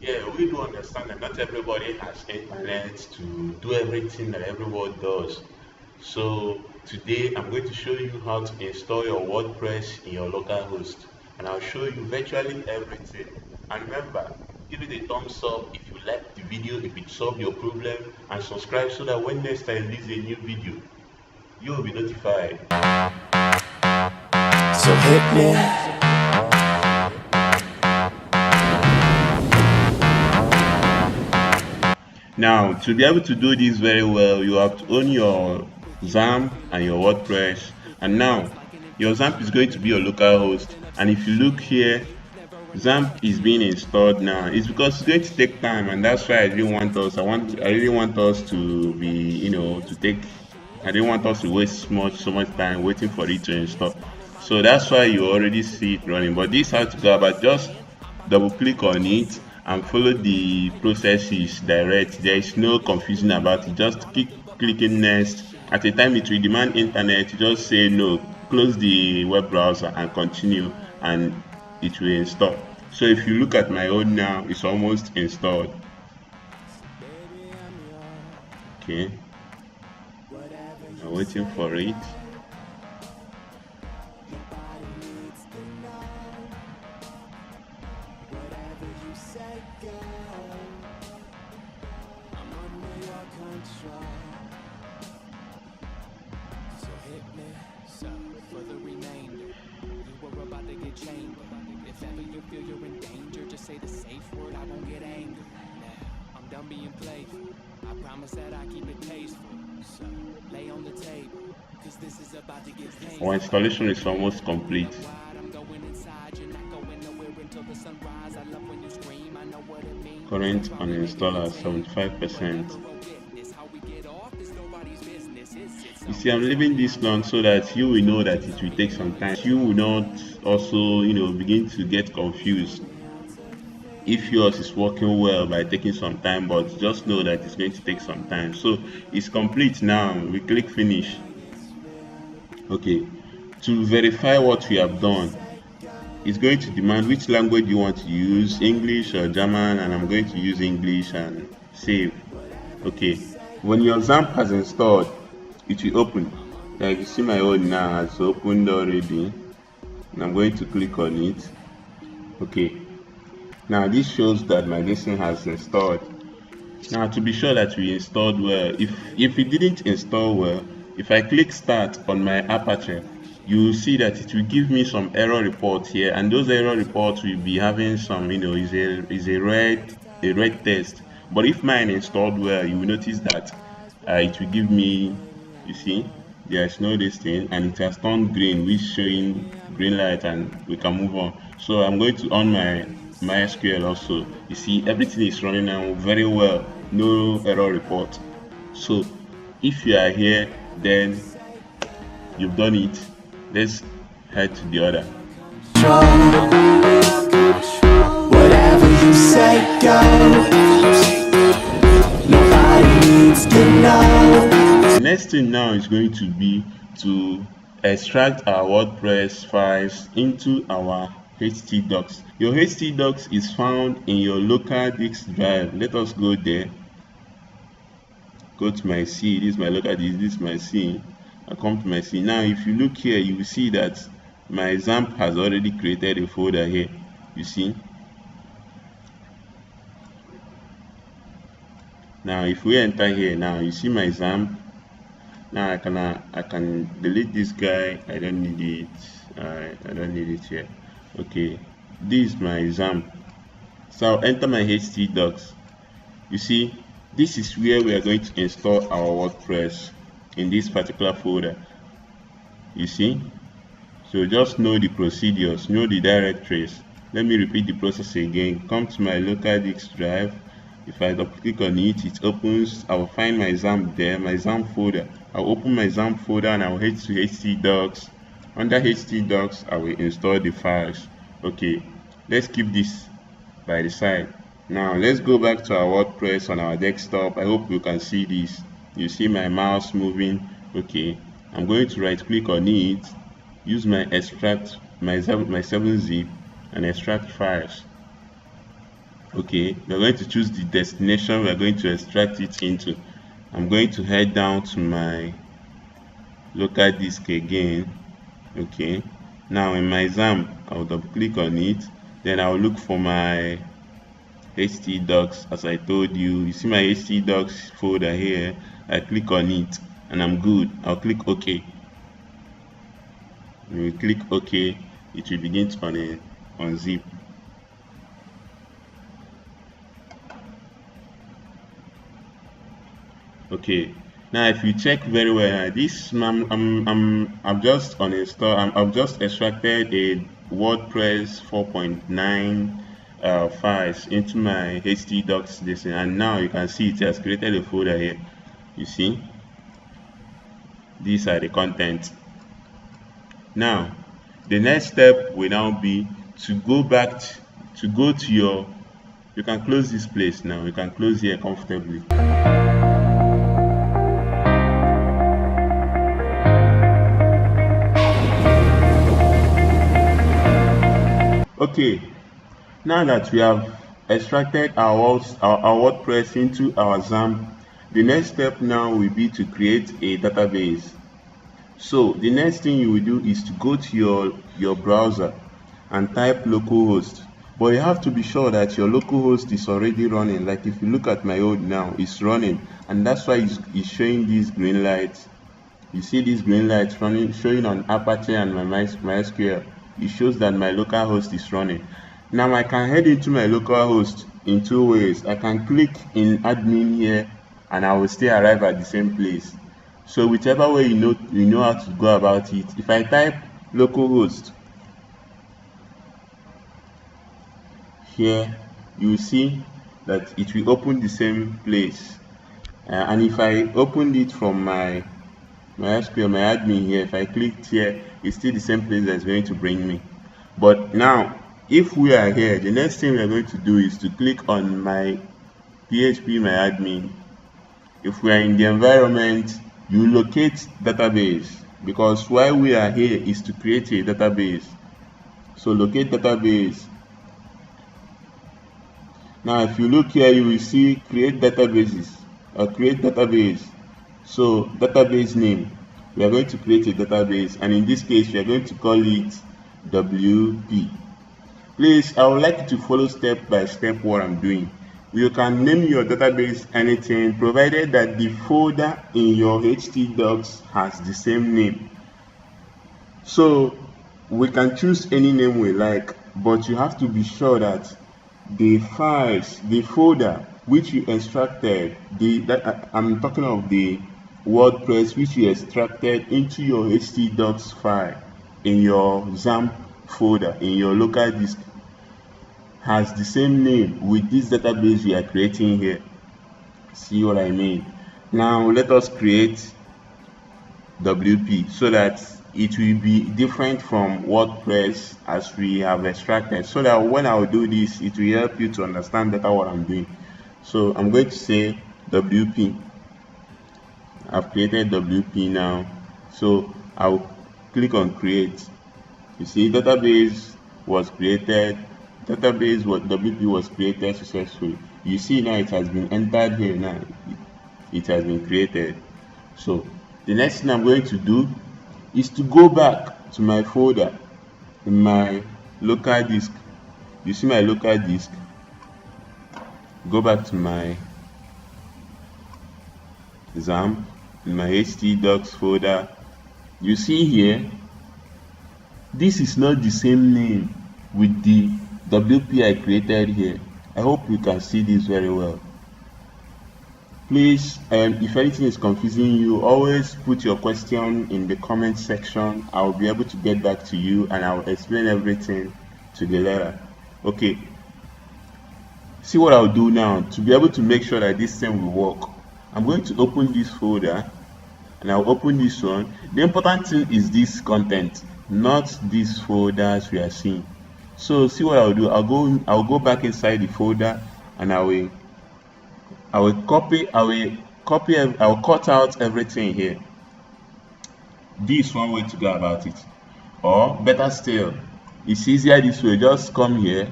Yeah, we do understand that not everybody has internet to do everything that everyone does. So today I'm going to show you how to install your WordPress in your local host, and I'll show you virtually everything. And remember, give it a thumbs up if you like the video, if it solved your problem, and subscribe so that when next I release a new video, you will be notified. So hit me. Now, to be able to do this very well, you have to own your XAMPP and your WordPress. And now, your XAMPP is going to be your local host. And if you look here, XAMPP is being installed now. It's because it's going to take time, and that's why I didn't want us. I really want us to be, to take. I didn't want us to waste so much time waiting for it to install. So that's why you already see it running. But this has to go about just double click on it and follow the processes direct. There is no confusion about it. Just keep clicking next. At a time it will demand internet, you just say no, close the web browser and continue, and it will install. So if you look at my own now, it's almost installed. Okay, I'm waiting for it. For the remainder, you were about to get chained. If ever you feel you're in danger, just say the safe word, I won't get angry. Now, I'm done being playful. I promise that I keep it tasteful. So, lay on the table, cause this is about to get painful. Our installation is almost complete. Current uninstaller 75%. You see, I'm leaving this long so that you will know that it will take some time. You will not also, begin to get confused if yours is working well by taking some time, but just know that it's going to take some time. So it's complete now. We click finish. Okay, to verify what we have done, it's going to demand which language you want to use, English or German, and I'm going to use English and save. Okay, when your XAMPP has installed, it will open. Like you see my own now has opened already, and I'm going to click on it. Okay, now this shows that my lesson has installed. Now to be sure that we installed well, if it didn't install well, if I click start on my Aperture, you will see that it will give me some error reports here, and those error reports will be having some, is a red text. But if mine installed well, you will notice that it will give me, you see, there's no this thing, and it has turned green, which showing green light, and we can move on. So I'm going to on my MySQL also. You see, everything is running now very well, no error report. So if you are here, then you've done it. Let's head to the other. Whatever you say, go. Nobody needs to know. The next thing now is going to be to extract our WordPress files into our htdocs. Your htdocs is found in your local disk drive. Let us go there. Go to my C. This is my local disk. This is my C. I come to my C. Now if you look here, you will see that my XAMPP has already created a folder here. You see. Now if we enter here, now you see my XAMPP. Now I can delete this guy. I don't need it. I don't need it here. Okay, this is my XAMPP. So I'll enter my htdocs. You see, this is where we are going to install our WordPress, in this particular folder. You see, so just know the procedures, know the directories. Let me repeat the process again. Come to my local disk drive. If I double click on it, it opens. I will find my XAMPP there, my XAMPP folder. I'll open my XAMPP folder and I'll head to htdocs. Under htdocs, I will install the files. Okay, let's keep this by the side. Now let's go back to our WordPress on our desktop. I hope you can see this. You see my mouse moving. Okay, I'm going to right click on it, use my extract, my 7-zip, and extract files. Okay, we're going to choose the destination we're going to extract it into. I'm going to head down to my local disk again. Okay, now in my XAMPP, I'll double click on it, then I'll look for my htdocs. As I told you, you see my htdocs folder here. I click on it and I'm good. I'll click OK. When we click OK, it will begin to unzip. Okay, now if you check very well, this I've just uninstalled. I've just extracted a WordPress 4.9 files into my htdocs this, and now you can see it has created a folder here. You see, these are the contents. Now the next step will now be to go back to go to your, you can close this place now, you can close here comfortably. Okay, now that we have extracted our WordPress into our XAMPP, the next step now will be to create a database. So the next thing you will do is to go to your browser and type localhost. But you have to be sure that your localhost is already running. Like if you look at my old now, it's running, and that's why it's showing these green lights. You see these green lights running, showing on Apache and my MySQL. It shows that my localhost is running. Now I can head into my localhost in two ways. I can click in admin here and I will still arrive at the same place. So whichever way you know how to go about it. If I type localhost here, you will see that it will open the same place. And if I opened it from my SQL, my admin here, if I clicked here, it's still the same place that's going to bring me. But now, if we are here, the next thing we're going to do is to click on my PHP, my admin. If we are in the environment, you locate database, because why we are here is to create a database. So locate database. Now, if you look here, you will see create databases or create database. So database name, we are going to create a database, and in this case we are going to call it WP. Please, I would like you to follow step by step what I'm doing. You can name your database anything, provided that the folder in your htdocs has the same name. So we can choose any name we like, but you have to be sure that the files, the folder which you extracted, I'm talking of the WordPress which you extracted into your htdocs file in your XAMPP folder in your local disk, has the same name with this database we are creating here. See what I mean? Now let us create WP so that it will be different from WordPress as we have extracted, so that when I will do this, it will help you to understand better what I'm doing. So I'm going to say WP. I've created WP now, so I'll click on create. You see, database was created. WP was created successfully. You see now it has been entered here. Now it has been created. So the next thing I'm going to do is to go back to my folder in my local disk. You see my local disk. Go back to my XAMPP in my htdocs folder. You see here, this is not the same name with the WP I created here. I hope you can see this very well. Please, if anything is confusing you, always put your question in the comment section. I'll be able to get back to you and I'll explain everything to the letter. Okay, see what I'll do now to be able to make sure that this thing will work. I'm going to open this folder and I'll open this one. The important thing is this content, not these folders we are seeing. So see what I'll do. I'll go back inside the folder and I will cut out everything here. This is one way to go about it. Or better still, it's easier this way. Just come here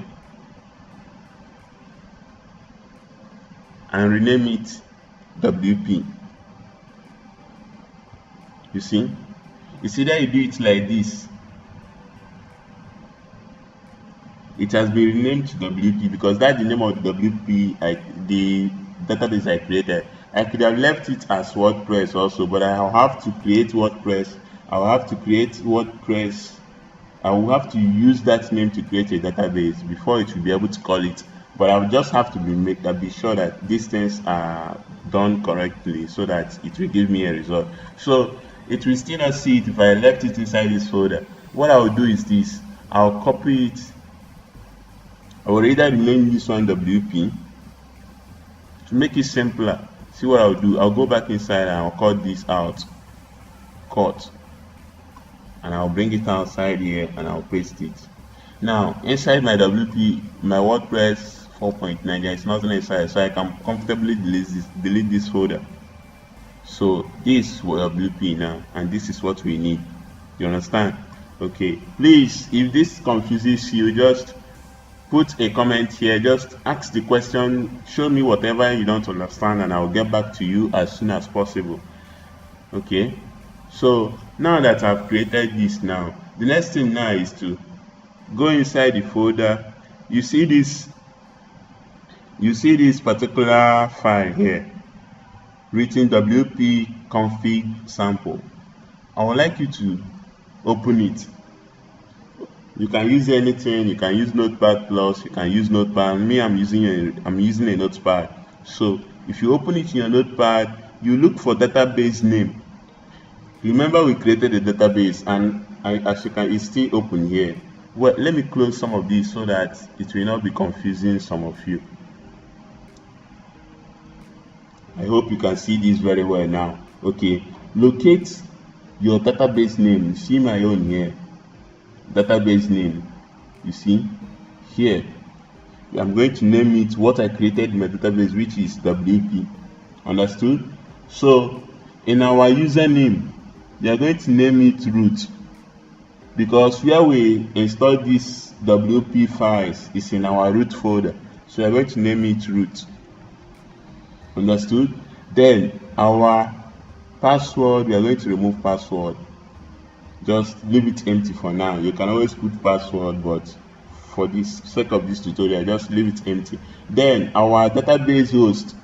and rename it WP. You see, it's either you do it like this. It has been renamed to WP because that's the name of the WP, the database I created. I could have left it as WordPress also, but I'll have to create WordPress. I'll have to create WordPress. I will have to use that name to create a database before it will be able to call it. But I'll just have to be sure that these things are done correctly so that it will give me a result. So it will still not see it if I left it inside this folder. What I will do is this: I'll copy it. I will either rename this one WP to make it simpler. See what I'll do? I'll go back inside and I'll cut this out. Cut. And I'll bring it outside here and I'll paste it. Now, inside my WP, my WordPress 4.9, there is nothing inside, so I can comfortably delete this folder. So this is WP now, and this is what we need. You understand? Okay. Please, if this confuses you, just put a comment here. Just ask the question, show me whatever you don't understand, and I'll get back to you as soon as possible. Okay. So now that I've created this, now the next thing now is to go inside the folder. You see this particular file here written WP config sample. I would like you to open it. You can use anything. You can use Notepad Plus. You can use Notepad. Me, I'm using a Notepad. So if you open it in your Notepad, you look for database name. Remember, we created a database, and as you can, it's still open here. Well, let me close some of these so that it will not be confusing some of you. I hope you can see this very well now. Okay, locate your database name. You see my own here. Database name. You see here. I'm going to name it what I created in my database, which is WP. Understood? So in our username, we are going to name it root, because where we install these WP files is in our root folder. So we are going to name it root. Understood? Then our password, we are going to remove password. Just leave it empty for now. You can always put password, but for the sake of this tutorial, just leave it empty. Then our database host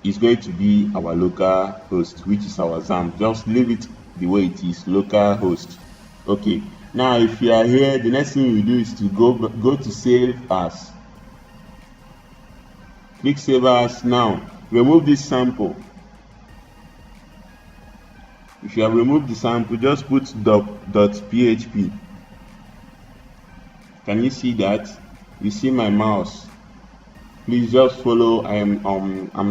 is going to be our local host, which is our XAMPP. Just leave it the way it is, localhost. Okay. Now, if you are here, the next thing you do is to go to save as. Click save as. Now, remove this sample. If you have removed the sample, just put .php. Can you see that? You see my mouse. Please just follow. I'm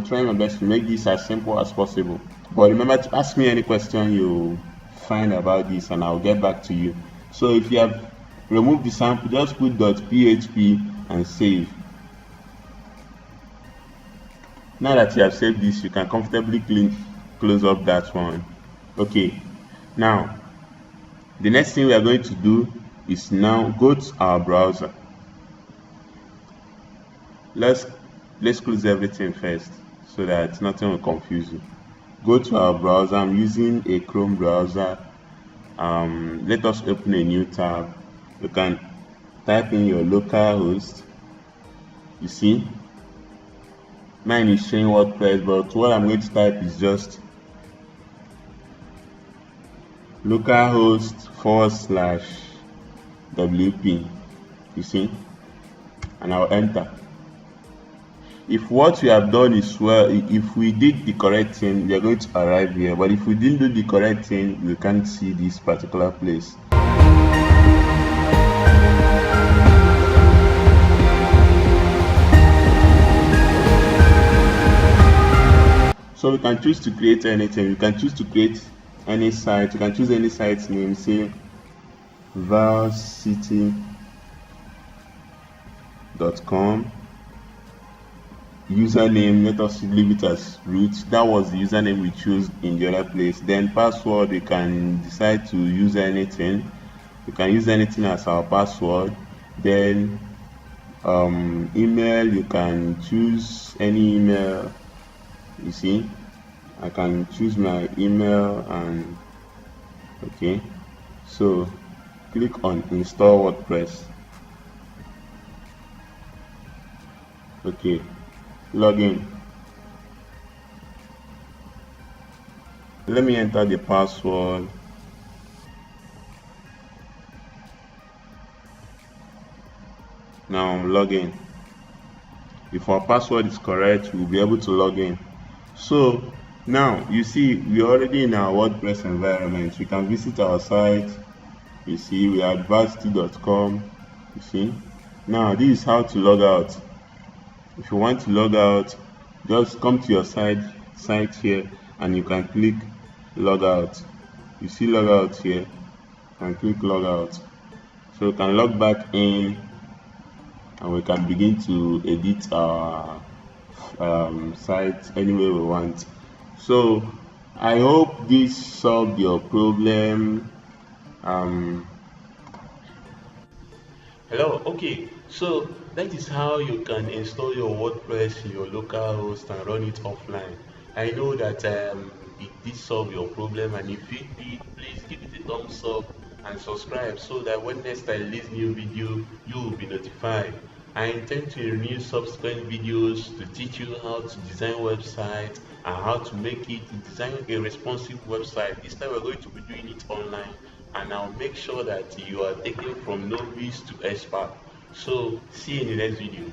trying my best to make this as simple as possible. But remember to ask me any question you find about this, and I'll get back to you. So if you have removed the sample, just put .php and save. Now that you have saved this, you can comfortably close up that one. Okay. Now, the next thing we are going to do is now go to our browser. Let's close everything first so that nothing will confuse you. Go to our browser. I'm using a Chrome browser. Let us open a new tab. You can type in your localhost. You see, mine is showing WordPress, but what I'm going to type is just localhost/WP. You see, and I'll enter. If what we have done is well, if we did the correct thing, we are going to arrive here. But if we didn't do the correct thing, we can't see this particular place. So we can choose to create anything. You can choose to create any site. You can choose any site name, say valcity.com. Username, let us leave it as root. That was the username we chose in the other place. Then password, you can decide to use anything. You can use anything as our password. Then email, you can choose any email. You see, I can choose my email, and okay, so click on install WordPress. Okay, login. Let me enter the password. Now log in. If our password is correct, we'll be able to log in. So now you see we're already in our WordPress environment. We can visit our site. You see we are at varsity.com. You see, now this is how to log out. If you want to log out, just come to your site here, and you can click log out. You see log out here, and click log out. So you can log back in, and we can begin to edit our site any way we want. So I hope this solved your problem. Hello. Okay, so that is how you can install your WordPress in your local host and run it offline. I know that it did solve your problem, and if it did, please give it a thumbs up and subscribe so that when next I release new video, you will be notified. I intend to release subsequent videos to teach you how to design websites and how to make it design a responsive website. This time we're going to be doing it online, and I'll make sure that you are taken from novice to expert. So see you in the next video.